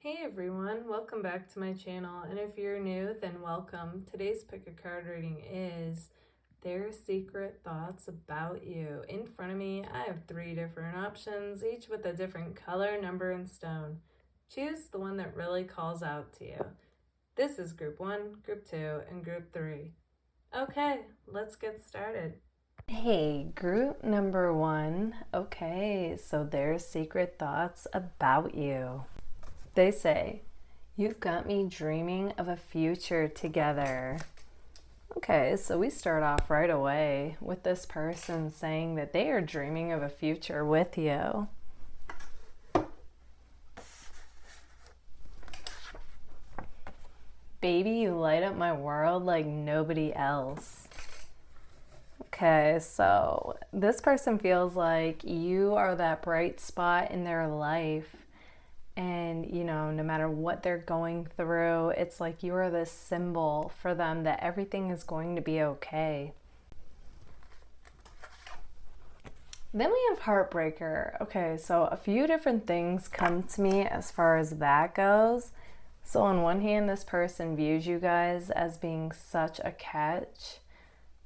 Hey everyone, welcome back to my channel, and if you're new, then welcome. Today's pick a card reading is Their Secret Thoughts About You. In front of me, I have 3 different options, each with a different color, number, and stone. Choose the one that really calls out to you. This is Group 1, Group 2, and Group 3. Okay, let's get started. Hey, group number 1. Okay, so their secret thoughts about you. They say, you've got me dreaming of a future together. Okay, so we start off right away with this person saying that they are dreaming of a future with you. Baby, you light up my world like nobody else. Okay, so this person feels like you are that bright spot in their life. And, no matter what they're going through, it's like you are this symbol for them that everything is going to be okay. Then we have Heartbreaker. Okay, so a few different things come to me as far as that goes. So on one hand, this person views you guys as being such a catch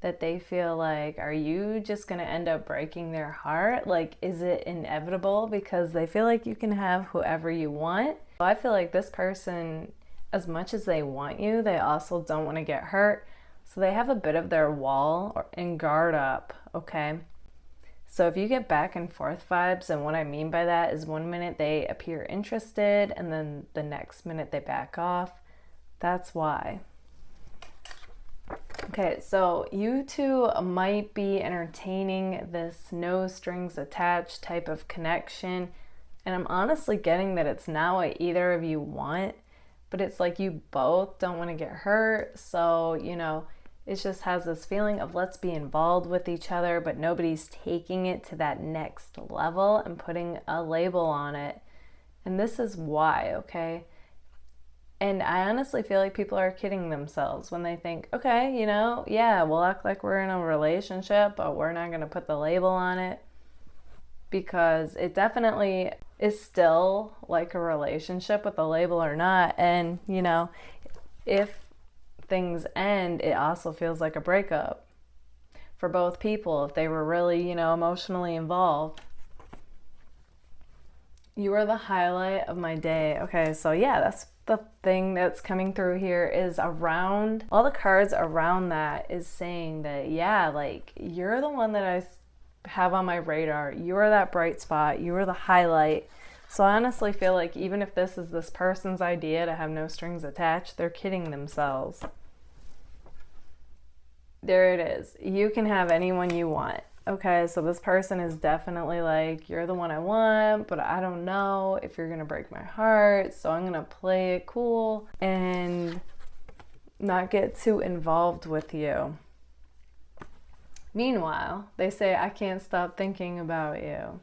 that they feel like, are you just going to end up breaking their heart? Like, is it inevitable? Because they feel like you can have whoever you want. So I feel like this person, as much as they want you, they also don't want to get hurt. So they have a bit of their wall and guard up, okay? So if you get back and forth vibes, and what I mean by that is one minute they appear interested and then the next minute they back off, that's why. Okay, so you two might be entertaining this no strings attached type of connection, and I'm honestly getting that it's not what either of you want, but it's like you both don't want to get hurt, so, it just has this feeling of let's be involved with each other, but nobody's taking it to that next level and putting a label on it, and this is why, okay? And I honestly feel like people are kidding themselves when they think, okay, yeah, we'll act like we're in a relationship, but we're not going to put the label on it, because it definitely is still like a relationship with a label or not. And, if things end, it also feels like a breakup for both people if they were really, emotionally involved. You are the highlight of my day. Okay, so yeah, that's the thing that's coming through here is around, all the cards around that is saying that, yeah, like you're the one that I have on my radar. You're that bright spot. You are the highlight. So I honestly feel like even if this is this person's idea to have no strings attached, they're kidding themselves. There it is. You can have anyone you want. Okay, so this person is definitely like, you're the one I want, but I don't know if you're gonna break my heart, so I'm gonna play it cool and not get too involved with you. Meanwhile, they say, I can't stop thinking about you.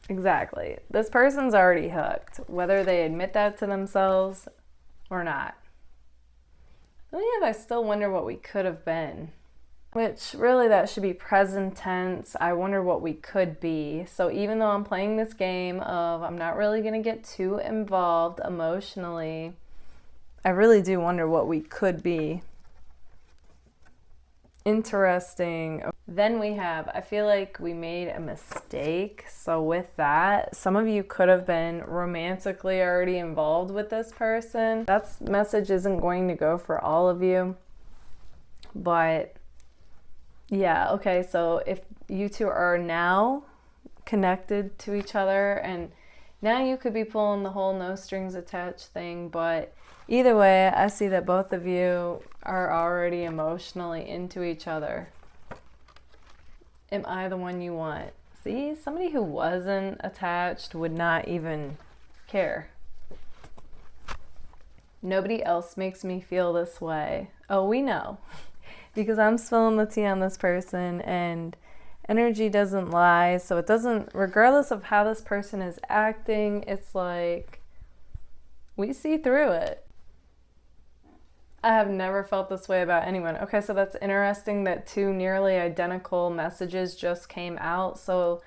Exactly. This person's already hooked, whether they admit that to themselves or not. I still wonder what we could have been. Which really that should be present tense. I wonder what we could be. So even though I'm playing this game of I'm not really going to get too involved emotionally, I really do wonder what we could be. Interesting. Then we have, I feel like we made a mistake. So with that, some of you could have been romantically already involved with this person. That message isn't going to go for all of you. But yeah, okay, so if you two are now connected to each other, and now you could be pulling the whole no strings attached thing, but either way, I see that both of you are already emotionally into each other. Am I the one you want? See, somebody who wasn't attached would not even care. Nobody else makes me feel this way. Oh, we know. Because I'm spilling the tea on this person, and energy doesn't lie, so it doesn't, regardless of how this person is acting, it's like we see through it. I have never felt this way about anyone. Okay, so that's interesting that 2 nearly identical messages just came out, so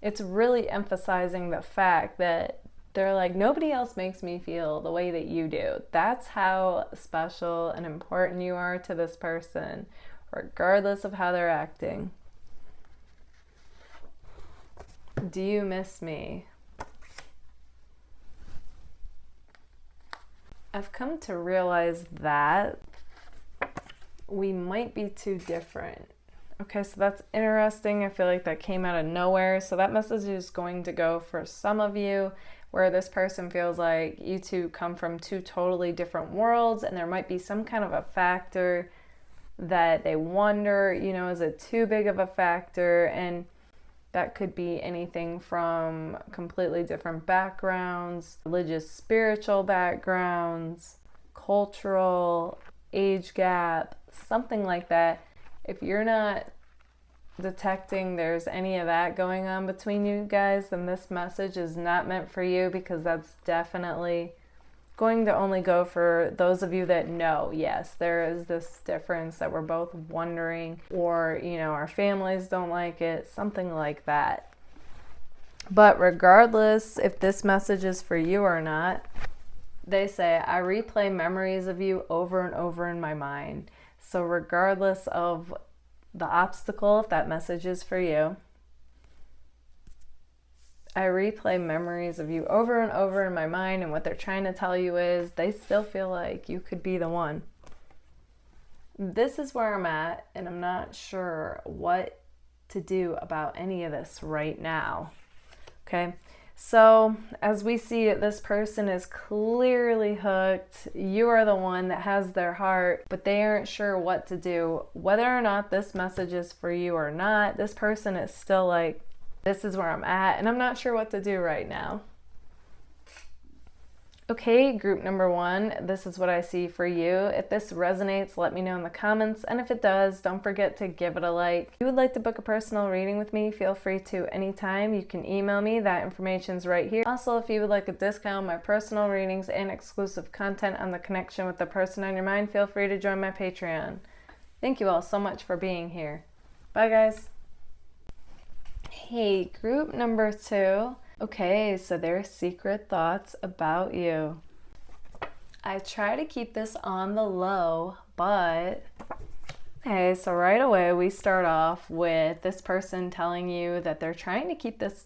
it's really emphasizing the fact that They're like, nobody else makes me feel the way that you do. That's how special and important you are to this person, regardless of how they're acting. Do you miss me? I've come to realize that we might be too different. Okay, so that's interesting. I feel like that came out of nowhere. So that message is going to go for some of you where this person feels like you two come from two totally different worlds, and there might be some kind of a factor that they wonder, is it too big of a factor? And that could be anything from completely different backgrounds, religious, spiritual backgrounds, cultural, age gap, something like that. If you're not detecting there's any of that going on between you guys, then this message is not meant for you, because that's definitely going to only go for those of you that know, yes, there is this difference that we're both wondering, or, our families don't like it, something like that. But regardless if this message is for you or not, they say, I replay memories of you over and over in my mind. So regardless of the obstacle, if that message is for you, I replay memories of you over and over in my mind, and what they're trying to tell you is they still feel like you could be the one. This is where I'm at, and I'm not sure what to do about any of this right now. Okay, so as we see it, this person is clearly hooked. You are the one that has their heart, but they aren't sure what to do. Whether or not this message is for you or not, this person is still like, this is where I'm at, and I'm not sure what to do right now. Okay, group number 1, this is what I see for you. If this resonates, let me know in the comments, and if it does, don't forget to give it a like. If you would like to book a personal reading with me, feel free to anytime. You can email me, that information's right here. Also, if you would like a discount on my personal readings and exclusive content on the connection with the person on your mind, feel free to join my Patreon. Thank you all so much for being here. Bye, guys. Hey, group number 2. Okay, so there's secret thoughts about you. I try to keep this on the low, but okay, so right away we start off with this person telling you that they're trying to keep this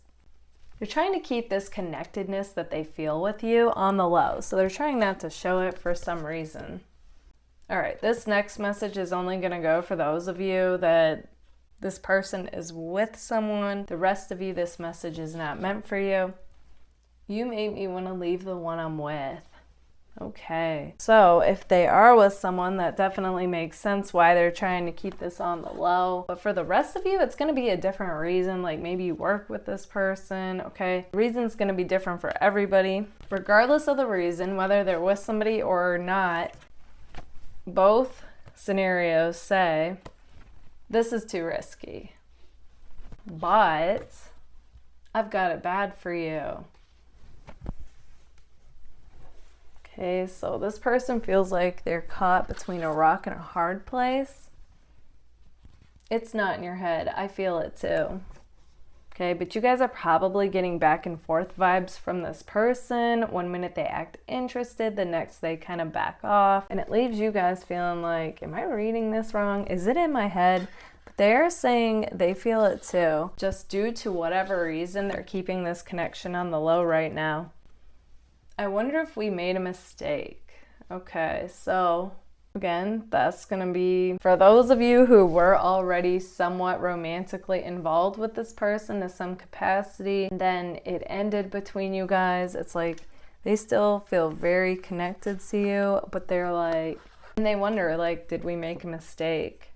connectedness that they feel with you on the low. So they're trying not to show it for some reason. All right, this next message is only going to go for those of you that this person is with someone. The rest of you, this message is not meant for you. You made me want to leave the one I'm with. Okay. So if they are with someone, that definitely makes sense why they're trying to keep this on the low. But for the rest of you, it's going to be a different reason. Like maybe you work with this person. Okay. The reason's going to be different for everybody. Regardless of the reason, whether they're with somebody or not, both scenarios say, this is too risky, but I've got it bad for you. Okay, so this person feels like they're caught between a rock and a hard place. It's not in your head. I feel it too. Okay, but you guys are probably getting back and forth vibes from this person. One minute they act interested, the next they kind of back off. And it leaves you guys feeling like, am I reading this wrong? Is it in my head? But they're saying they feel it too. Just due to whatever reason, they're keeping this connection on the low right now. I wonder if we made a mistake. Okay, so again, that's going to be for those of you who were already somewhat romantically involved with this person to some capacity, and then it ended between you guys. It's like they still feel very connected to you, but they're like, and they wonder, like, did we make a mistake?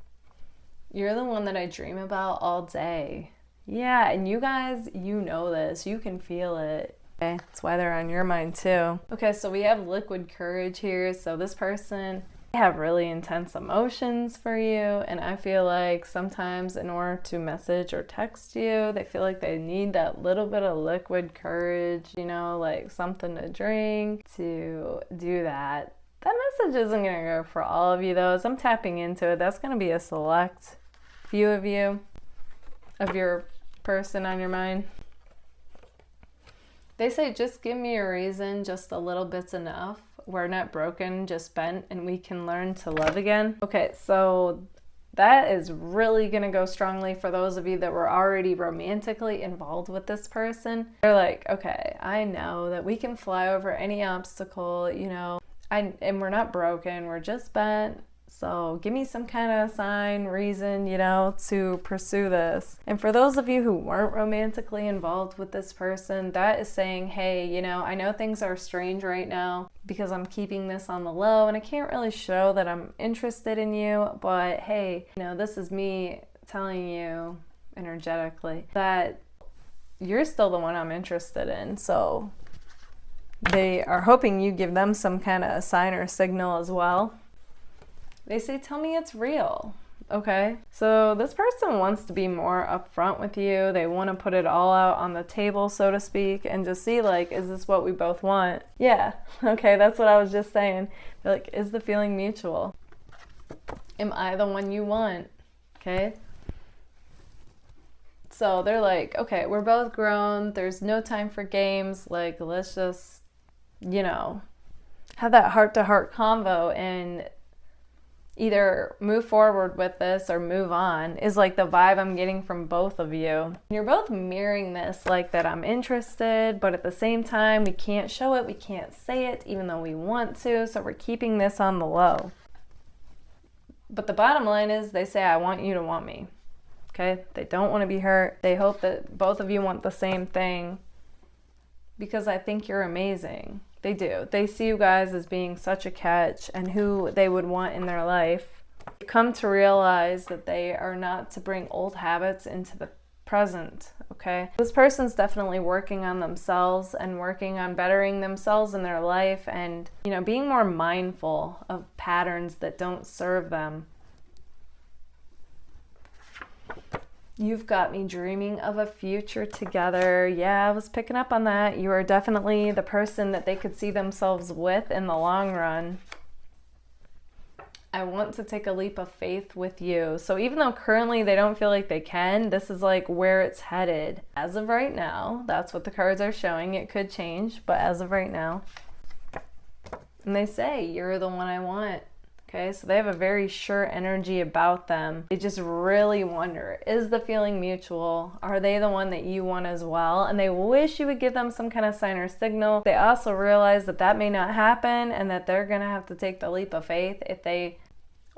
You're the one that I dream about all day. Yeah, and you guys, you know this. You can feel it. Okay, that's why they're on your mind too. Okay, so we have liquid courage here. So this person, they have really intense emotions for you, and I feel like sometimes in order to message or text you, they feel like they need that little bit of liquid courage, you know, like something to drink to do that. That message isn't going to go for all of you though. As I'm tapping into it, that's going to be a select few of you, of your person on your mind. They say, just give me a reason, just a little bit's enough. We're not broken, just bent, and we can learn to love again. Okay, so that is really going to go strongly for those of you that were already romantically involved with this person. They're like, okay, I know that we can fly over any obstacle, you know, and we're not broken, we're just bent. So give me some kind of sign, reason, you know, to pursue this. And for those of you who weren't romantically involved with this person, that is saying, hey, you know, I know things are strange right now because I'm keeping this on the low and I can't really show that I'm interested in you, but hey, you know, this is me telling you energetically that you're still the one I'm interested in. So they are hoping you give them some kind of sign or signal as well. They say, tell me it's real. Okay, so this person wants to be more upfront with you. They want to put it all out on the table, so to speak, and just see, like, is this what we both want? Yeah, okay, that's what I was just saying. They're like, is the feeling mutual? Am I the one you want? Okay. So they're like, okay, we're both grown. There's no time for games. Like, let's just, you know, have that heart-to-heart convo and either move forward with this or move on, is like the vibe I'm getting from both of you. You're both mirroring this, like that I'm interested, but at the same time, we can't show it, we can't say it, even though we want to, so we're keeping this on the low. But the bottom line is, they say, I want you to want me. Okay? They don't want to be hurt. They hope that both of you want the same thing because I think you're amazing. They do. They see you guys as being such a catch and who they would want in their life. They come to realize that they are not to bring old habits into the present, okay? This person's definitely working on themselves and working on bettering themselves in their life and, you know, being more mindful of patterns that don't serve them. You've got me dreaming of a future together. Yeah, I was picking up on that. You are definitely the person that they could see themselves with in the long run. I want to take a leap of faith with you. So even though currently they don't feel like they can, this is like where it's headed. As of right now, that's what the cards are showing. It could change, but as of right now. And they say, you're the one I want. Okay, so they have a very sure energy about them. They just really wonder, is the feeling mutual? Are they the one that you want as well? And they wish you would give them some kind of sign or signal. They also realize that that may not happen and that they're going to have to take the leap of faith if they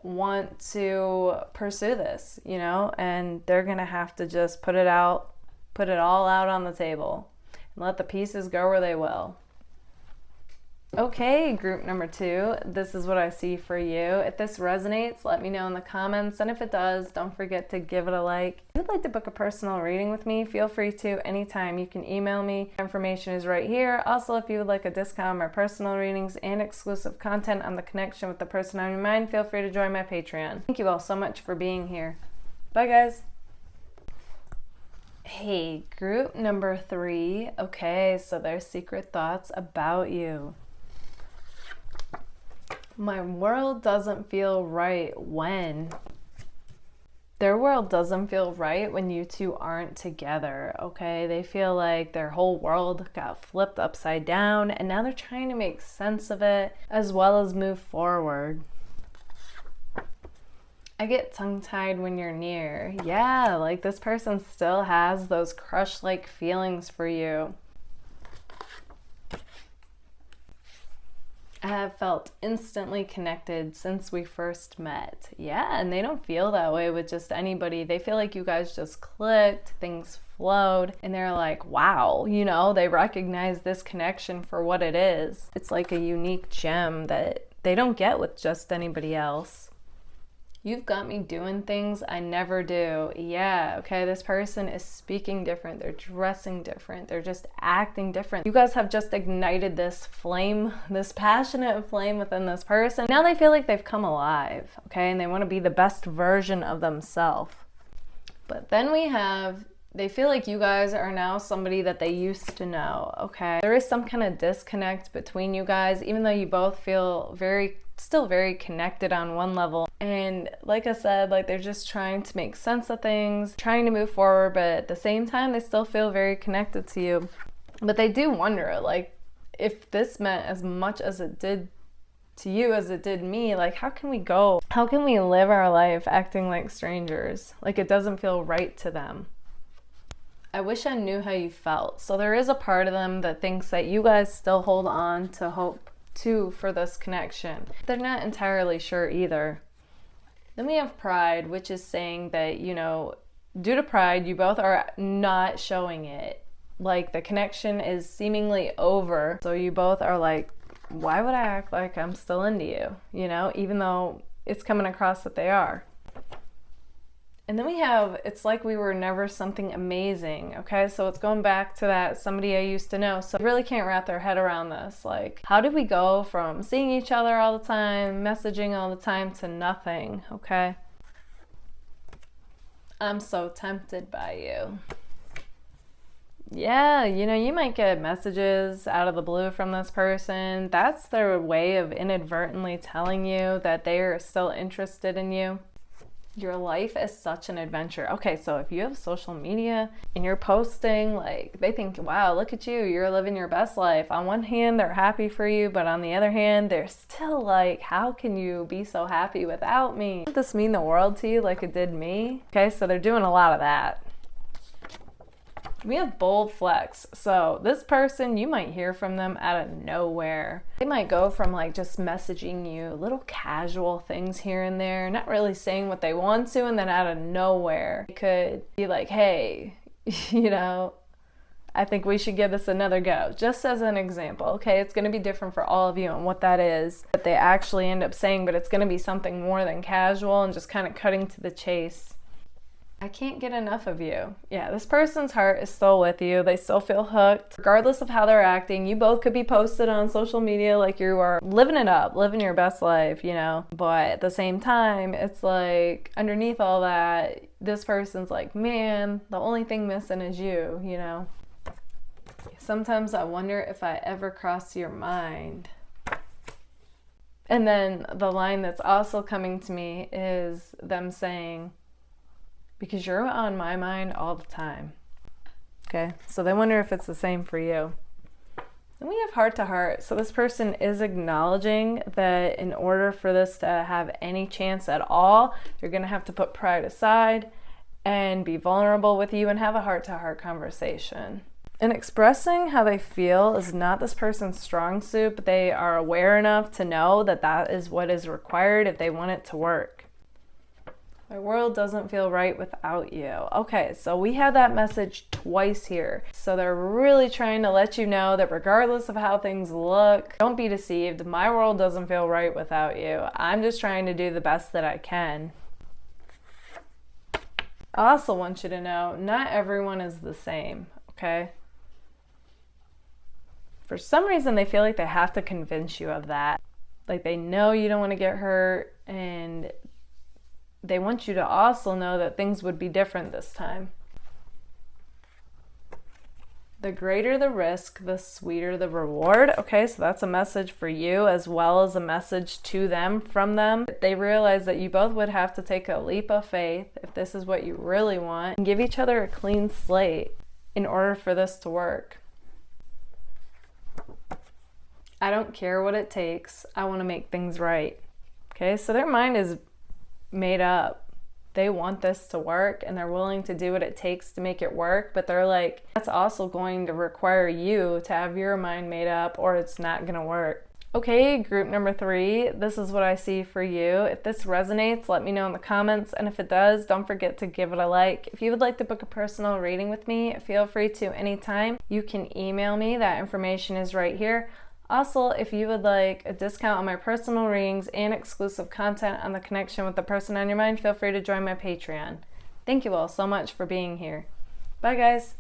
want to pursue this, you know, and they're going to have to just put it all out on the table and let the pieces go where they will. Okay, group number 2, this is what I see for you. If this resonates, let me know in the comments. And if it does, don't forget to give it a like. If you'd like to book a personal reading with me, feel free to anytime. You can email me. Information is right here. Also, if you would like a discount on my personal readings and exclusive content on the connection with the person on your mind, feel free to join my Patreon. Thank you all so much for being here. Bye, guys. Hey, group number 3. Okay, so there's secret thoughts about you. My world doesn't feel right when. Their world doesn't feel right when you two aren't together, okay? They feel like their whole world got flipped upside down and now they're trying to make sense of it as well as move forward. I get tongue-tied when you're near. Yeah, like this person still has those crush-like feelings for you. I have felt instantly connected since we first met. Yeah, and they don't feel that way with just anybody. They feel like you guys just clicked, things flowed, and they're like, wow, you know, they recognize this connection for what it is. It's like a unique gem that they don't get with just anybody else. You've got me doing things I never do. Yeah, okay, this person is speaking different. They're dressing different. They're just acting different. You guys have just ignited this flame, this passionate flame within this person. Now they feel like they've come alive, okay, and they want to be the best version of themselves. But then we have, they feel like you guys are now somebody that they used to know, okay? There is some kind of disconnect between you guys, even though you both feel still very connected on one level. And like I said, like they're just trying to make sense of things, trying to move forward, but at the same time, they still feel very connected to you. But they do wonder, like, if this meant as much as it did to you as it did me, like, how can we go? How can we live our life acting like strangers? Like, it doesn't feel right to them. I wish I knew how you felt. So there is a part of them that thinks that you guys still hold on to hope too for this connection. They're not entirely sure either. Then we have pride, which is saying that, you know, due to pride, you both are not showing it. Like, the connection is seemingly over. So you both are like, why would I act like I'm still into you? You know, even though it's coming across that they are. And then we have, it's like we were never something amazing, okay? So it's going back to that somebody I used to know. So I really can't wrap their head around this. Like, how did we go from seeing each other all the time, messaging all the time, to nothing, okay? I'm so tempted by you. Yeah, you know, you might get messages out of the blue from this person. That's their way of inadvertently telling you that they are still interested in you. Your life is such an adventure. Okay, so if you have social media and you're posting, like, they think, wow, look at you, you're living your best life. On one hand, they're happy for you, but on the other hand, they're still like, how can you be so happy without me? Does this mean the world to you like it did me? Okay, so they're doing a lot of that. We have bold flex. So this person, you might hear from them out of nowhere. They might go from like just messaging you little casual things here and there, not really saying what they want to, and then out of nowhere, it could be like, hey, you know, I think we should give this another go. Just as an example, okay? It's going to be different for all of you and what that is that they actually end up saying, but it's going to be something more than casual and just kind of cutting to the chase. I can't get enough of you. Yeah, this person's heart is still with you. They still feel hooked. Regardless of how they're acting, you both could be posted on social media like you are living it up, living your best life, you know? But at the same time, it's like underneath all that, this person's like, man, the only thing missing is you, you know? Sometimes I wonder if I ever cross your mind. And then the line that's also coming to me is them saying, because you're on my mind all the time. Okay, so they wonder if it's the same for you. Then we have heart to heart. So this person is acknowledging that in order for this to have any chance at all, you're gonna have to put pride aside and be vulnerable with you and have a heart to heart conversation. And expressing how they feel is not this person's strong suit, but they are aware enough to know that that is what is required if they want it to work. My world doesn't feel right without you. Okay, so we have that message twice here. So they're really trying to let you know that regardless of how things look, don't be deceived. My world doesn't feel right without you. I'm just trying to do the best that I can. I also want you to know, not everyone is the same, okay? For some reason, they feel like they have to convince you of that. Like they know you don't want to get hurt, and they want you to also know that things would be different this time. The greater the risk, the sweeter the reward. Okay, so that's a message for you as well as a message to them from them. They realize that you both would have to take a leap of faith if this is what you really want and give each other a clean slate in order for this to work. I don't care what it takes. I want to make things right. Okay, so their mind is made up. They want this to work and they're willing to do what it takes to make it work, but they're like, that's also going to require you to have your mind made up or it's not going to work. Okay, group number 3, this is what I see for you. If this resonates, let me know in the comments, and if it does, don't forget to give it a like. If you would like to book a personal reading with me, feel free to anytime. You can email me. That information is right here. Also, if you would like a discount on my personal readings and exclusive content on the connection with the person on your mind, feel free to join my Patreon. Thank you all so much for being here. Bye, guys.